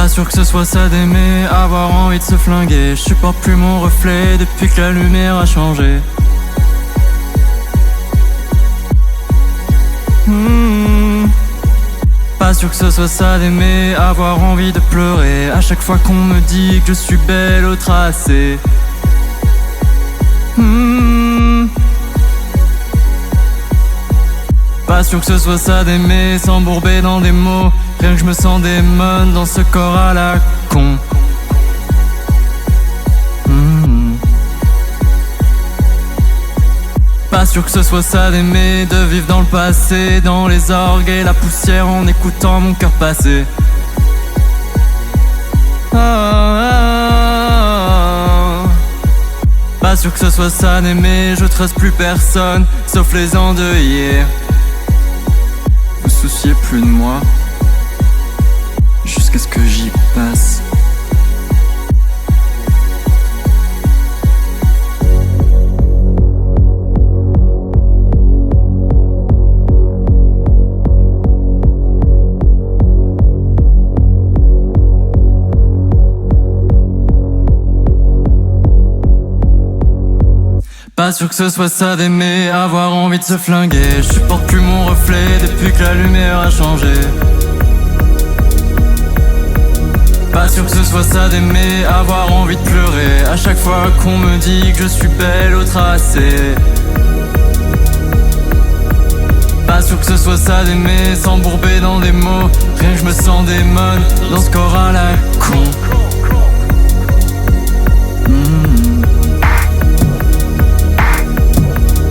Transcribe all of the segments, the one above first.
Pas sûr que ce soit ça d'aimer, avoir envie de se flinguer. Je supporte plus mon reflet depuis que la lumière a changé. Pas sûr que ce soit ça d'aimer, avoir envie de pleurer à chaque fois qu'on me dit que je suis belle au tracé. Pas sûr que ce soit ça d'aimer, s'embourber dans des mots. Rien que je me sens démon dans ce corps à la con. Pas sûr que ce soit ça d'aimer, de vivre dans le passé, dans les orgues et la poussière en écoutant mon cœur passer. Pas sûr que ce soit ça d'aimer, je trust plus personne, sauf les endeuillés. Vous souciez plus de moi, jusqu'à ce que j'y passe. Pas sûr que ce soit ça d'aimer, avoir envie de se flinguer. Je supporte plus mon reflet depuis que la lumière a changé. Pas sûr que ce soit ça d'aimer, avoir envie de pleurer à chaque fois qu'on me dit que je suis belle au tracé. Pas sûr que ce soit ça d'aimer, s'embourber dans des mots. Rien que je me sens démon dans ce corps à la con.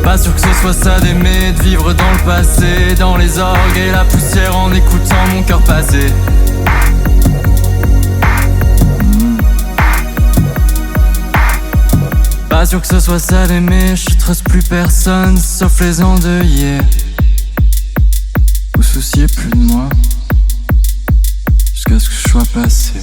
Pas sûr que ce soit ça d'aimer, de vivre dans le passé, dans les orgues et la poussière en écoutant mon cœur passer. Pas sûr que ce soit ça d'aimer, je trust plus personne sauf les endeuillés. Vous souciez plus de moi, jusqu'à ce que je sois passé.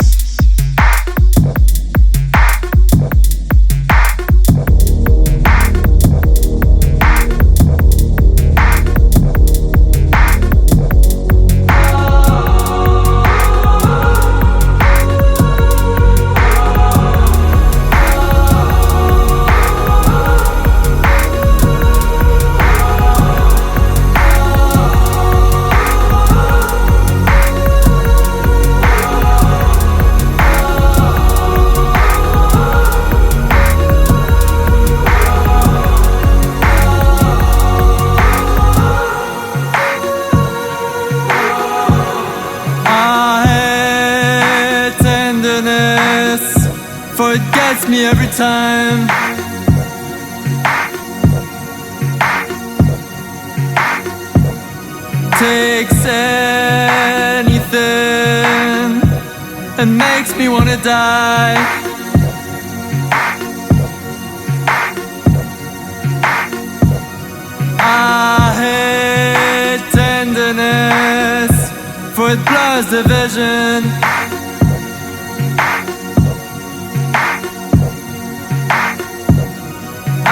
For it gets me every time. Takes anything and makes me wanna die. I hate tenderness, for it blurs the vision.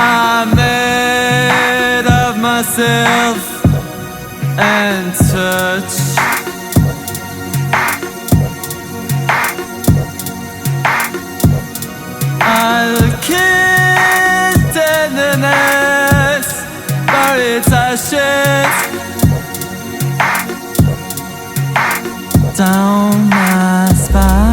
I'm made of myself and touch. I'll kiss tenderness, but its ashes down my spine.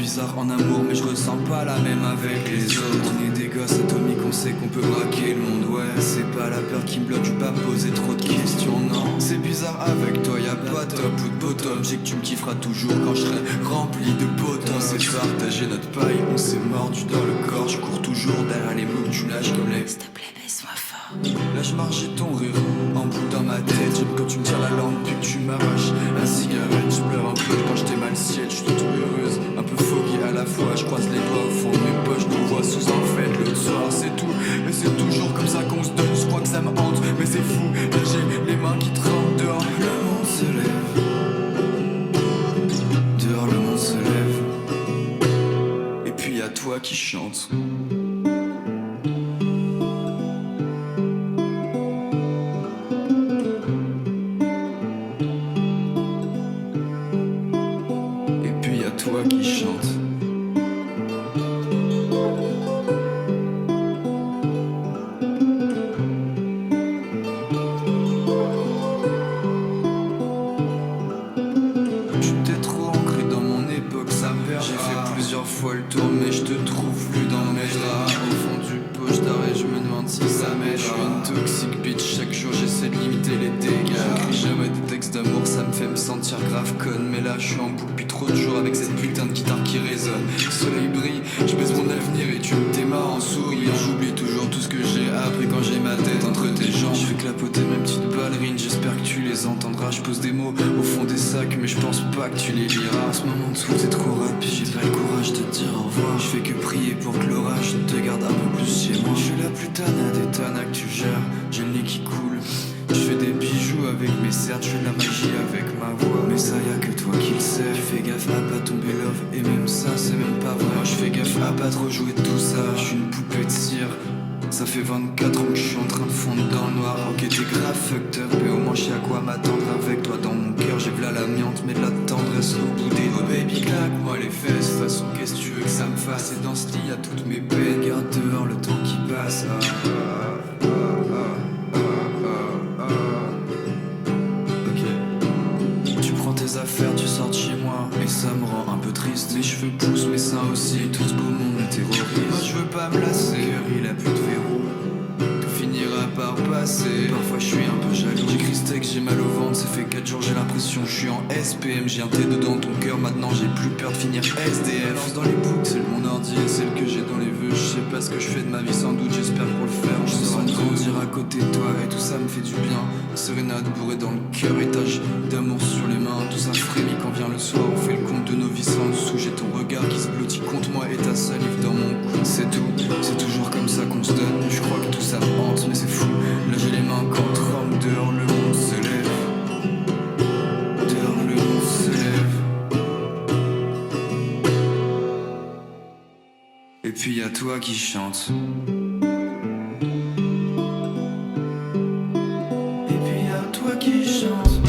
bizarre en amour, mais je ressens pas la même avec les autres. On est des gosses atomiques, on sait qu'on peut braquer le monde. Ouais, c'est pas la peur qui me bloque, je vais pas poser trop de questions, non. C'est bizarre avec toi, y'a pas de top ou de bottom. Je sais que tu me kifferas toujours quand je serai rempli de potos. C'est partager notre paille, on s'est mordu dans le corps. Je cours toujours derrière les mots que tu lâches comme les. S'il te plaît, baisse-moi fort. Là je marche et ton rire en boucle dans ma tête. J'aime quand tu me tires la langue puis que tu m'arraches un cigarette. Je pleure un peu quand je t'ai mal le ciel. Je suis toute heureuse, un peu foggy à la fois. Je croise les doigts au fond de mes poches. Nous vois sous en fait le soir c'est tout. Mais c'est toujours comme ça qu'on se donne. Je crois que ça me hante mais c'est fou. Là j'ai les mains qui tremblent. Dehors le monde se lève. Dehors le monde se lève. Et puis y'a toi qui chante. Toi qui chante. J'étais trop ancré dans mon époque, ça perd. J'ai fait plusieurs fois le tour, mais je te trouve plus dans mes draps. Au fond du poche d'arrêt, je me demande si ça m'aide. Je suis une toxic bitch, chaque jour j'essaie de limiter les dégâts. J'écris jamais des textes d'amour, ça me fait me sentir grave conne. Mais là je suis en boucle depuis trop de jours avec cette putain de guitare qui résonne. Le soleil brille, je baisse mon avenir et tu me démarres en souriant. J'oublie toujours tout ce que j'ai appris quand j'ai ma tête entre tes jambes. Je fais clapoter mes petites ballerines, j'espère que tu les entendras. Je pose des mots au fond des sacs, mais je pense pas que tu les liras. En ce moment de tout est trop rapide, j'ai pas le courage de te dire au revoir. Je fais que prier pour que l'orage te garde un peu plus chez moi. Je suis la plus tana des tanas que tu gères, j'ai le nez qui coule. Je fais des bijoux avec mes certes, je fais de la magie avec ma voix. Mais ça y'a que toi qui le sais. Fais gaffe à pas tomber love, et même ça c'est même pas vrai. Moi je fais gaffe à pas trop jouer tout ça. Je suis une poupée de cire. Ça fait 24 ans que je suis en train de fondre dans le noir. Ok t'es grave fucked up, et au moins je sais à quoi m'attendre avec toi dans mon cœur. J'ai v'là l'amiante, mais de la tendresse au bout des doigts. Baby claque-moi les fesses, de toute façon qu'est-ce que tu veux que ça me fasse. Et dans ce lit y'a toutes mes peines. Garde dehors le temps qui passe. Tes affaires, tu sors de chez moi et ça me rend un peu triste. Mes cheveux poussent, mes seins aussi, tout ce beau monde me terrorise. Moi je veux pas me lasser, cœur il a plus de verrou. Tout finira par passer. Parfois je suis un peu jaloux. J'écris steak, j'ai mal au ventre, ça fait 4 jours j'ai l'impression je suis en SPM. J'ai un T dedans ton cœur, maintenant j'ai plus peur de finir SDF. Lance dans les boucles, celle de mon ordi et celle que j'ai dans les vœux. Je sais pas ce que je fais de ma vie, sans doute j'espère pour le faire. Je me sens grandir à côté de toi et tout ça me fait du bien. Sérénade bourrée dans le cœur, étage d'amour sur les mains. Tout ça frémit quand vient le soir, on fait le compte de nos vies sans dessous. J'ai ton regard qui se blottit contre moi et ta salive dans mon cou. C'est tout, c'est toujours comme ça qu'on se donne. Je crois que tout ça me hante mais c'est fou. Là j'ai les mains quand tremble, dehors le monde se lève. Dehors le monde se lève. Et puis y'a toi qui chante. Et puis y'a toi qui chante.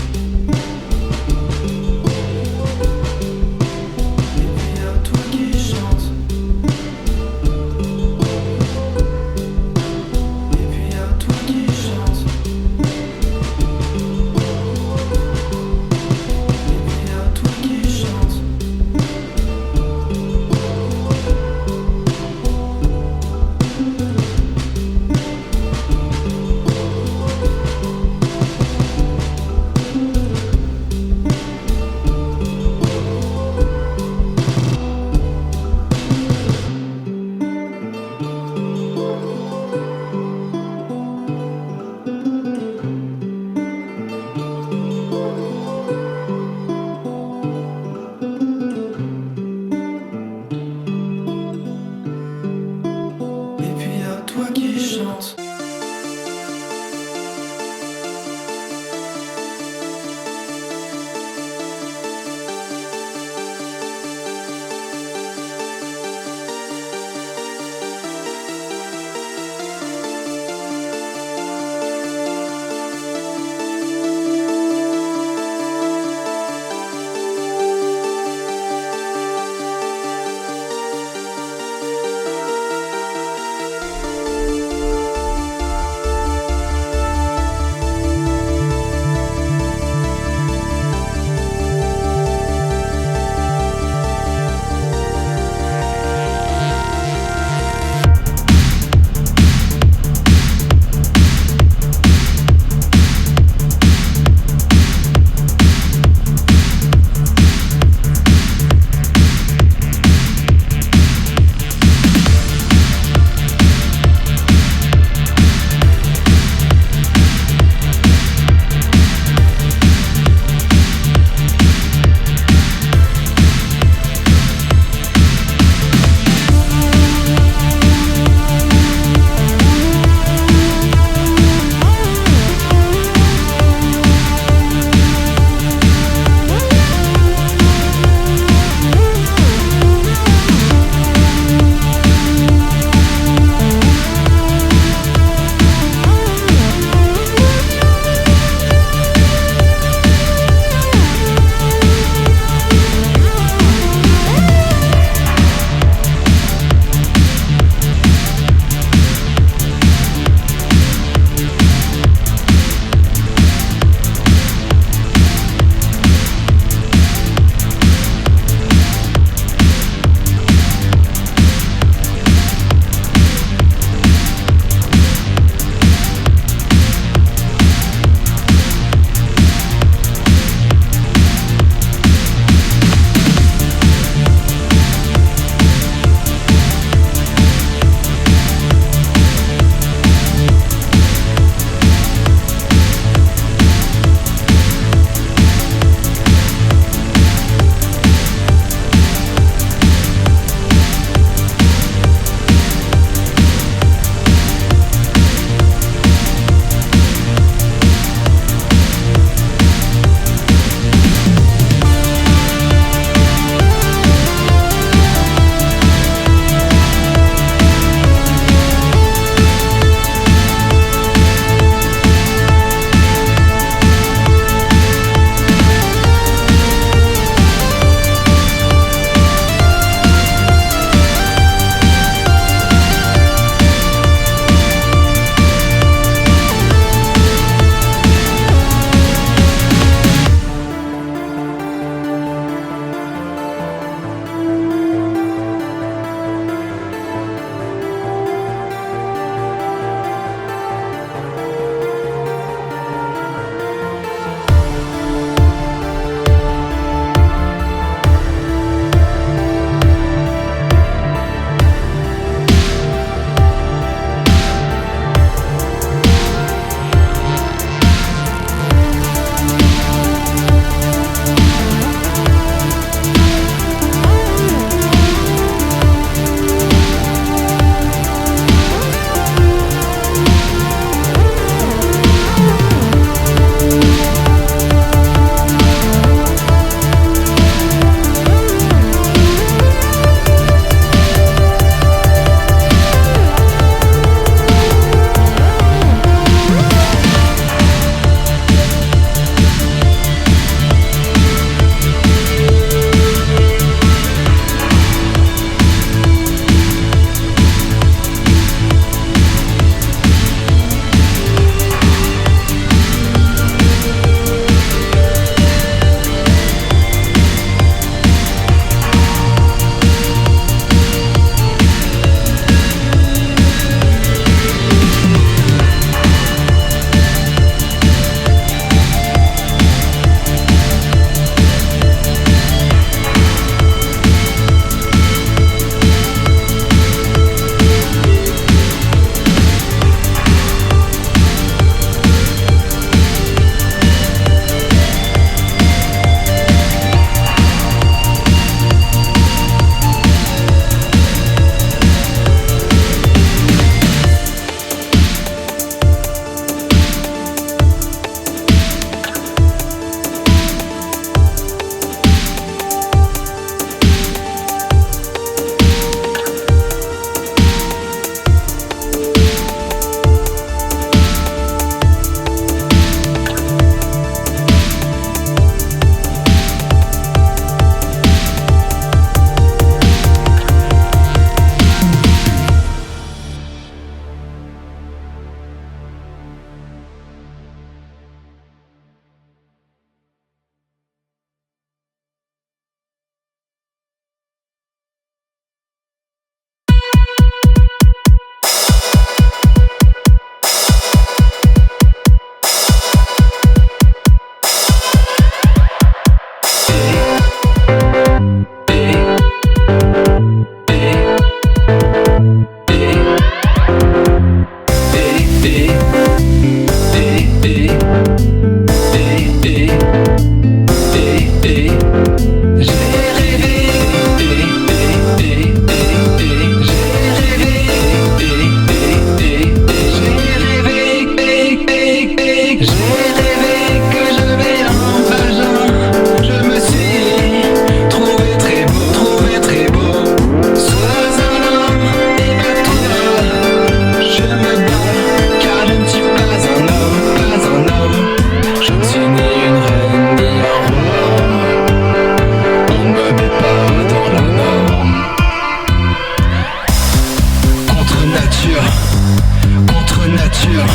contre nature,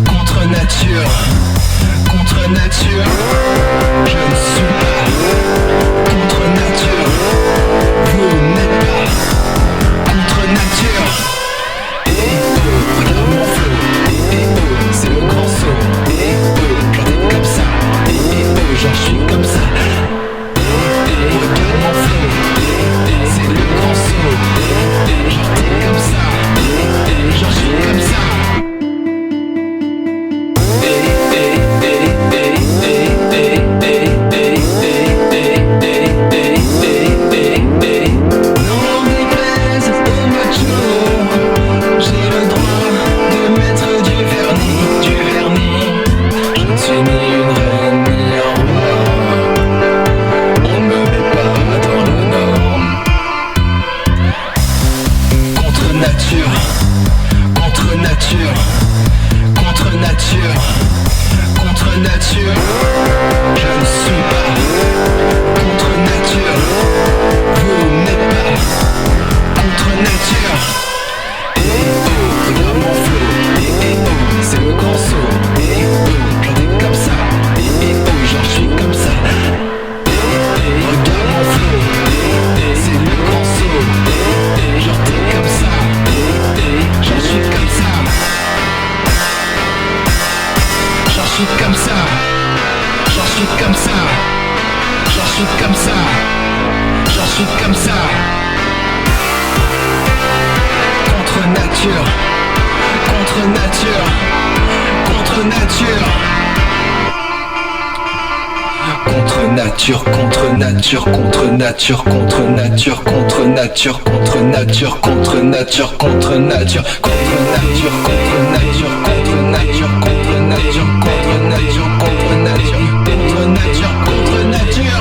contre nature, contre nature. Je ne suis pas contre nature. Vous n'êtes pas contre nature. Regarde mon flow. C'est le grand saut. J'en ai comme ça. J'en suis comme ça. Regarde mon flow. C'est le grand saut. J'en ai comme ça. J'en suis comme ça. Non, déplaise au macho, j'ai le droit de mettre du vernis. Je ne suis ni une reine ni un roi. On ne me met pas dans le norme. Contre nature, contre nature, contre nature, contre nature. Je ne suis pas contre nature. Vous n'êtes pas contre nature. Regarde mon flow. C'est le grand saut. J'en ai comme ça. J'en suis comme ça. Regarde mon flow. C'est le grand saut. J'en ai comme ça. J'en suis comme ça. J'en suis comme ça. J'en suis comme ça. J'en suis comme ça. J'en suis comme ça. Contre nature. Contre nature. Contre nature. Contre nature, contre nature, contre nature, contre nature, contre nature, contre nature, contre nature, contre nature, contre nature, contre nature, contre nature, contre nature, contre nature, contre nature, contre nature, contre nature.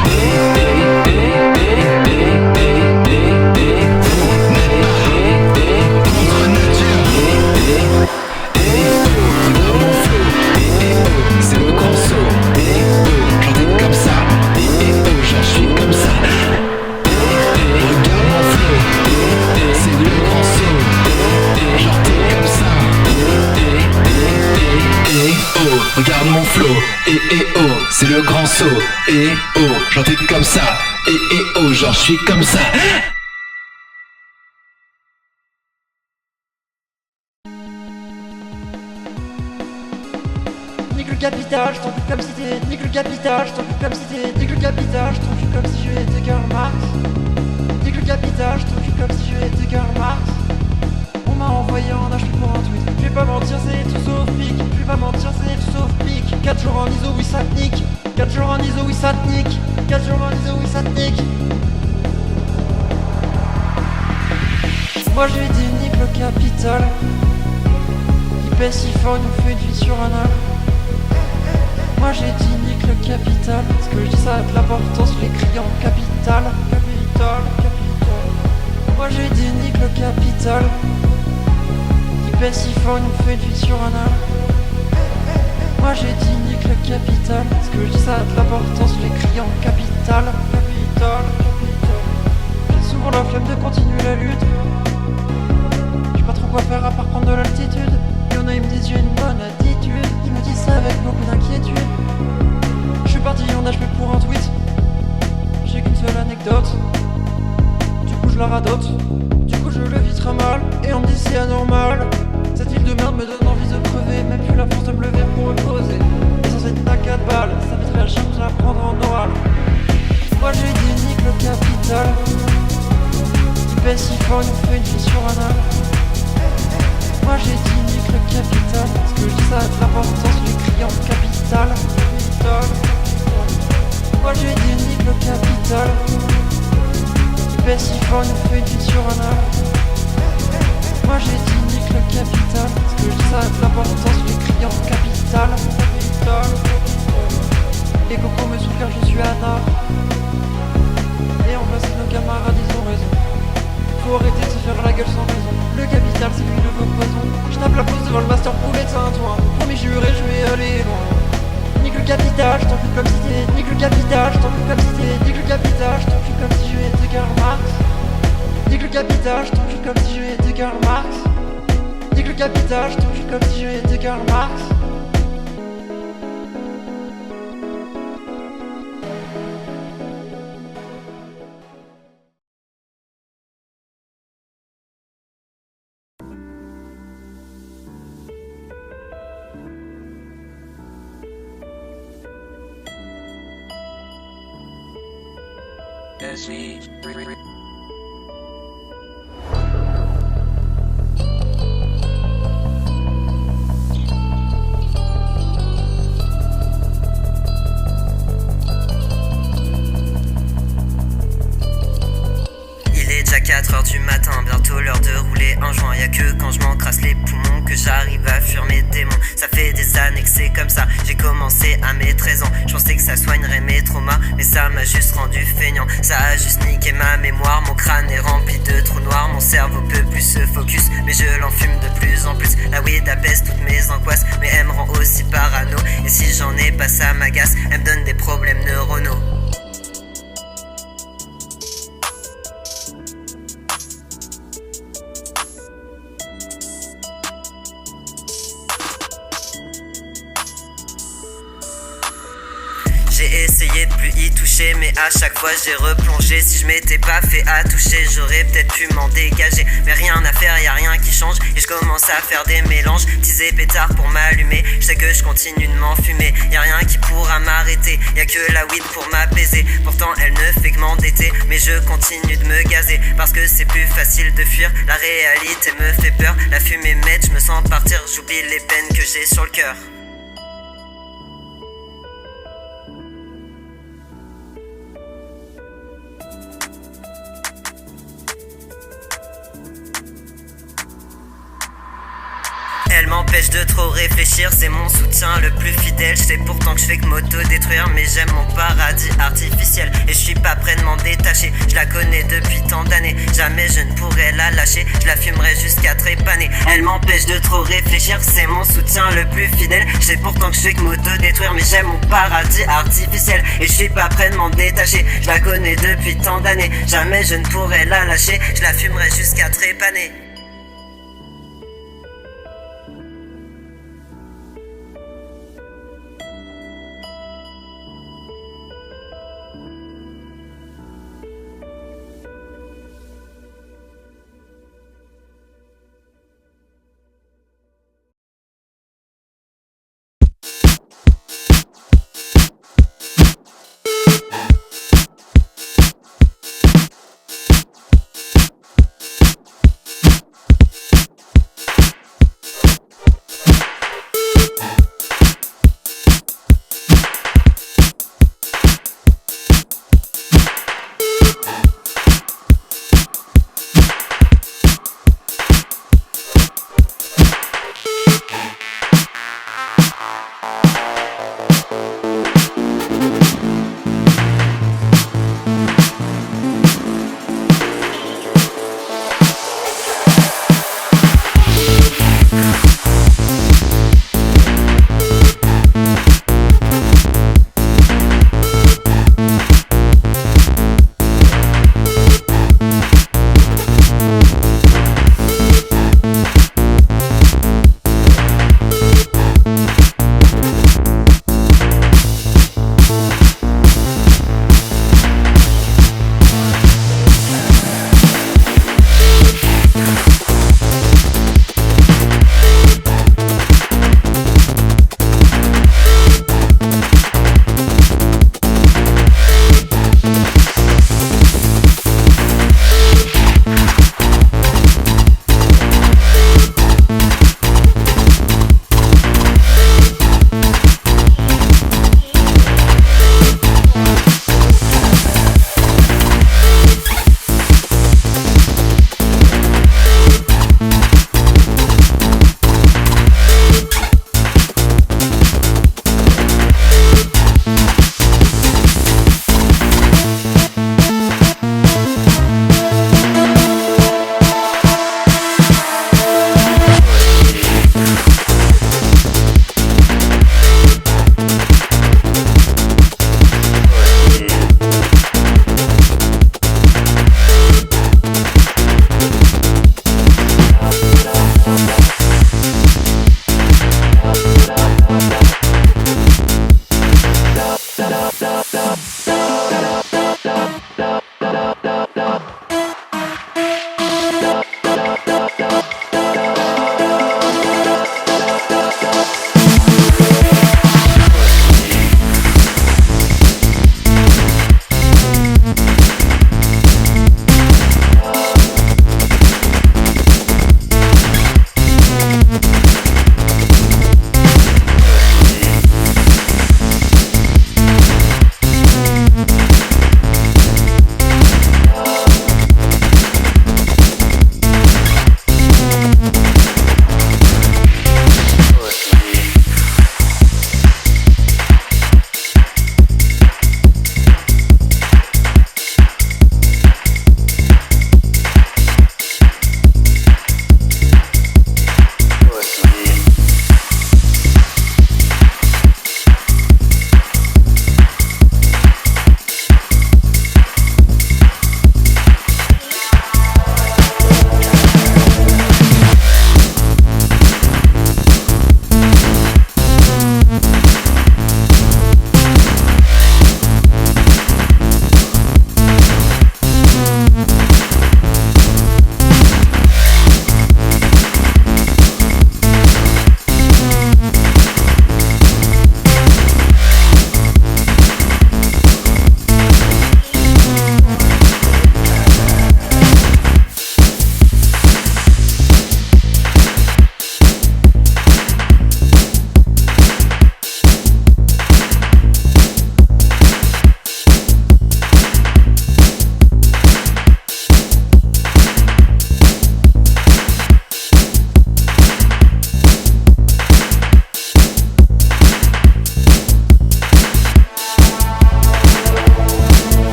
C'est le grand saut. J'en ai comme ça. J'en suis comme ça. Regarde mon flow. C'est le grand saut. J'en ai comme ça. Regarde mon flow. C'est le grand saut. J'en ai comme ça. J'en suis comme ça. Nique le capital, je t'en fous comme si t'es. Nique le capital, je t'en fous comme si t'es. Nique le capital, je t'en fous comme si je étais Karl Marx. Nique le capital, je t'en fous comme si je étais Karl Marx. On m'a envoyé en HP pour un tweet. Je vais pas mentir, c'est tout sauf pique. Je vais pas mentir, c'est tout sauf pique. 4 jours en ISO, oui ça te nique. 4 jours en ISO, oui ça te nique. 4 jours en ISO, oui ça te nique. Moi j'ai dit nique le capital. Il pèse si fort, il nous fait une vie sur un âne. Moi j'ai dit nique le capital. Parce que je dis ça a de l'importance, je l'écris en capital. Capital, capital. Moi j'ai dit nique le capital. Il pèse si fort, il nous fait une vie sur un âne. Moi j'ai dit nique le capital. Parce que je dis ça a de l'importance, je l'écris en capital. Capital, capital. J'ai souvent la flemme de continuer la lutte. J'sais pas trop quoi faire à part prendre de l'altitude. Y'en a, ils me disent j'ai une bonne attitude. Ils me disent ça avec beaucoup d'inquiétude. Je suis parti en HP pour un tweet. J'ai qu'une seule anecdote. Du coup je la radote. Du coup je le vis très mal. Et on me dit c'est anormal. Cette ville de merde me donne envie de crever. Même plus la force de me lever pour me poser. Et sans être à 4 balles, ça m'aiderait à chaque chose à prendre en oral. Moi j'ai dit nique le capital. Il pèse si fort, il nous fait une vie sur un âne. Moi j'ai dit nique le capital. Parce que je dis ça a de l'importance, je l'écris en capital. Capital. Moi j'ai dit nique le capital. Il pèse si fort, il nous fait une vie sur un âne. Moi j'ai dit nique le capital. Parce que je dis ça a de l'importance, je l'écris en capital. Capital. Les cocos me saoulent car je suis anard. Et en face nos camarades ils ont raison. Faut arrêter de se faire la gueule sans raison. Le capital c'est lui le beau poison. Je tape la pause devant le master poulet de Saint-Ouen. Promis juré je vais aller loin. Nique le capital, je t'en fous comme si t'es. Nique le capital, je t'en fous comme si t'es. Nique le capital, je t'en fous comme si je étais Karl Marx. Nique le capital, je t'en fous comme si je étais Karl Marx. Nique le capital, je touche comme si j'étais Karl Marx. Il est déjà 4h du matin, bientôt l'heure de rouler un joint. Y'a que quand je m'encrasse les poumons que j'arrive à fuir mes démons. Ça fait des années que c'est comme ça, j'ai commencé à mes 13 ans. Je pensais que ça soignerait mes traumas, mais ça m'a juste rendu feignant. Ça a juste niqué ma mémoire, mon crâne est rempli de trous noirs. Mon cerveau peut plus se focus, mais je l'enfume de plus en plus. La weed apaise toutes mes angoisses, mais elle me rend aussi parano. Et si j'en ai pas, ça m'agace, elle me donne des problèmes neuronaux. J'ai essayé de plus y toucher, mais à chaque fois j'ai replongé. Si je m'étais pas fait à toucher, j'aurais peut-être pu m'en dégager. Mais rien à faire, y'a rien qui change, et je commence à faire des mélanges. Teaser pétard pour m'allumer, je sais que je continue de m'enfumer. Y'a rien qui pourra m'arrêter, y'a que la weed pour m'apaiser. Pourtant elle ne fait que m'endetter, mais je continue de me gazer. Parce que c'est plus facile de fuir, la réalité me fait peur. La fumée m'aide, je me sens partir, j'oublie les peines que j'ai sur le cœur. Elle m'empêche de trop réfléchir, c'est mon soutien le plus fidèle. Je sais pourtant que je fais que m'auto-détruire, mais j'aime mon paradis artificiel. Et je suis pas prêt de m'en détacher, je la connais depuis tant d'années. Jamais je ne pourrais la lâcher, je la fumerai jusqu'à trépaner. Elle m'empêche de trop réfléchir, c'est mon soutien le plus fidèle. Je sais pourtant que je fais que m'auto-détruire, mais j'aime mon paradis artificiel. Et je suis pas prêt de m'en détacher, je la connais depuis tant d'années. Jamais je ne pourrais la lâcher, je la fumerai jusqu'à trépaner.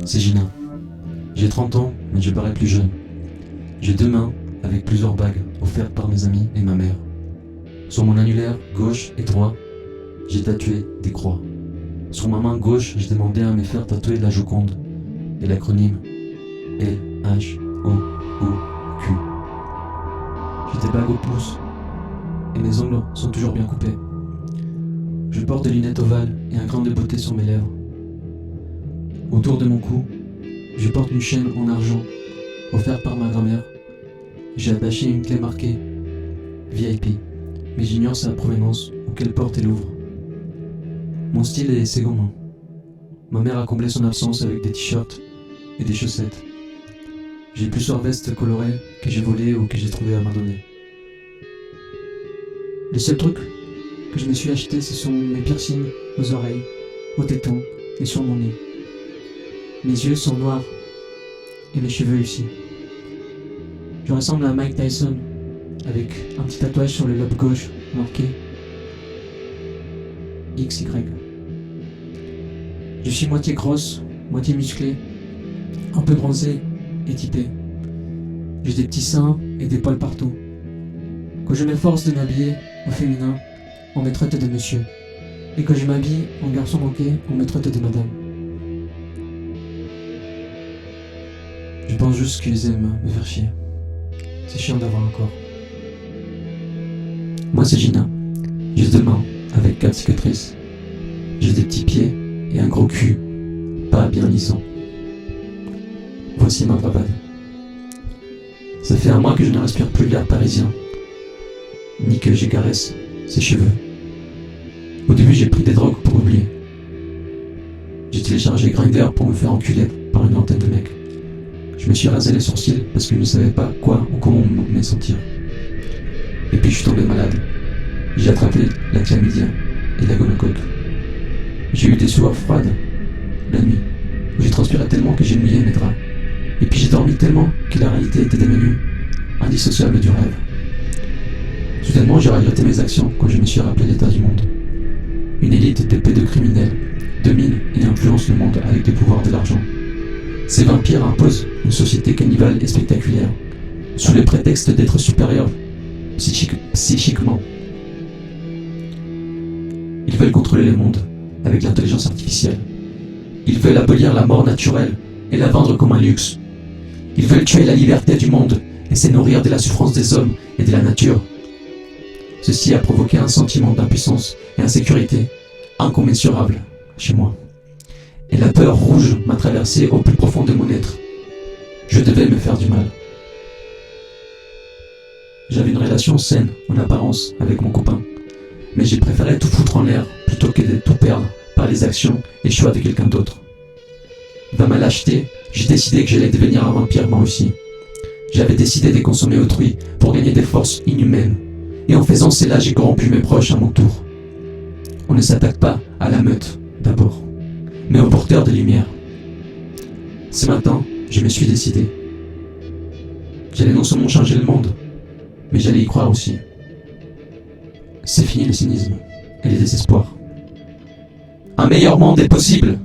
C'est Gina. J'ai 30 ans, mais je parais plus jeune. J'ai 2 mains avec plusieurs bagues offertes par mes amis et ma mère. Sur mon annulaire gauche et droit, j'ai tatoué des croix. Sur ma main gauche, j'ai demandé à me faire tatouer la Joconde et l'acronyme LHOOQ. J'ai des bagues au pouce et mes ongles sont toujours bien coupés. Je porte des lunettes ovales et un grain de beauté sur mes lèvres. Autour de mon cou, je porte une chaîne en argent offerte par ma grand-mère. J'ai attaché une clé marquée VIP, mais j'ignore sa provenance ou quelle porte elle ouvre. Mon style est second main. Ma mère a comblé son absence avec des t-shirts et des chaussettes. J'ai plusieurs vestes colorées que j'ai volées ou que j'ai trouvées à abandonnées. Les seuls trucs que je me suis acheté, ce sont mes piercings aux oreilles, aux tétons et sur mon nez. Mes yeux sont noirs et mes cheveux aussi. Je ressemble à Mike Tyson avec un petit tatouage sur le lobe gauche marqué XY. Je suis moitié grosse, moitié musclée, un peu bronzée et typée. J'ai des petits seins et des poils partout. Quand je m'efforce de m'habiller au féminin, on me traite de monsieur. Et quand je m'habille en garçon manqué, on me traite de madame. Je pense juste qu'ils aiment me faire chier. C'est chiant d'avoir un corps. Moi c'est Gina. J'ai 2 mains avec 4 cicatrices. J'ai des petits pieds et un gros cul pas bien lissant. Voici ma bravade. Ça fait 1 mois que je ne respire plus l'air parisien, ni que je caresse ses cheveux. Au début j'ai pris des drogues pour oublier. J'ai téléchargé Grindr pour me faire enculer par une vingtaine de mecs. Je me suis rasé les sourcils parce que je ne savais pas quoi ou comment me sentir. Et puis je suis tombé malade. J'ai attrapé la chlamydia et la gonocoque. J'ai eu des sueurs froides la nuit, où j'ai transpiré tellement que j'ai mouillé mes draps. Et puis j'ai dormi tellement que la réalité était devenue indissociable du rêve. Soudainement j'ai regretté mes actions quand je me suis rappelé l'état du monde. Une élite de pédocriminels domine et influence le monde avec le pouvoir de l'argent. Ces vampires imposent une société cannibale et spectaculaire, sous le prétexte d'être supérieurs psychiquement. Ils veulent contrôler le monde avec l'intelligence artificielle. Ils veulent abolir la mort naturelle et la vendre comme un luxe. Ils veulent tuer la liberté du monde et se nourrir de la souffrance des hommes et de la nature. Ceci a provoqué un sentiment d'impuissance et d'insécurité incommensurable chez moi. Et la peur rouge m'a traversé au plus profond de mon être. Je devais me faire du mal. J'avais une relation saine en apparence avec mon copain, mais j'ai préféré tout foutre en l'air plutôt que de tout perdre par les actions et choix de quelqu'un d'autre. Dans ma lâcheté, j'ai décidé que j'allais devenir un vampire moi aussi. J'avais décidé de consommer autrui pour gagner des forces inhumaines, et en faisant cela, j'ai corrompu mes proches à mon tour. On ne s'attaque pas à la meute, d'abord, mais aux porteurs de lumière. Ce matin, je me suis décidé. J'allais non seulement changer le monde, mais j'allais y croire aussi. C'est fini le cynisme et le désespoir. Un meilleur monde est possible!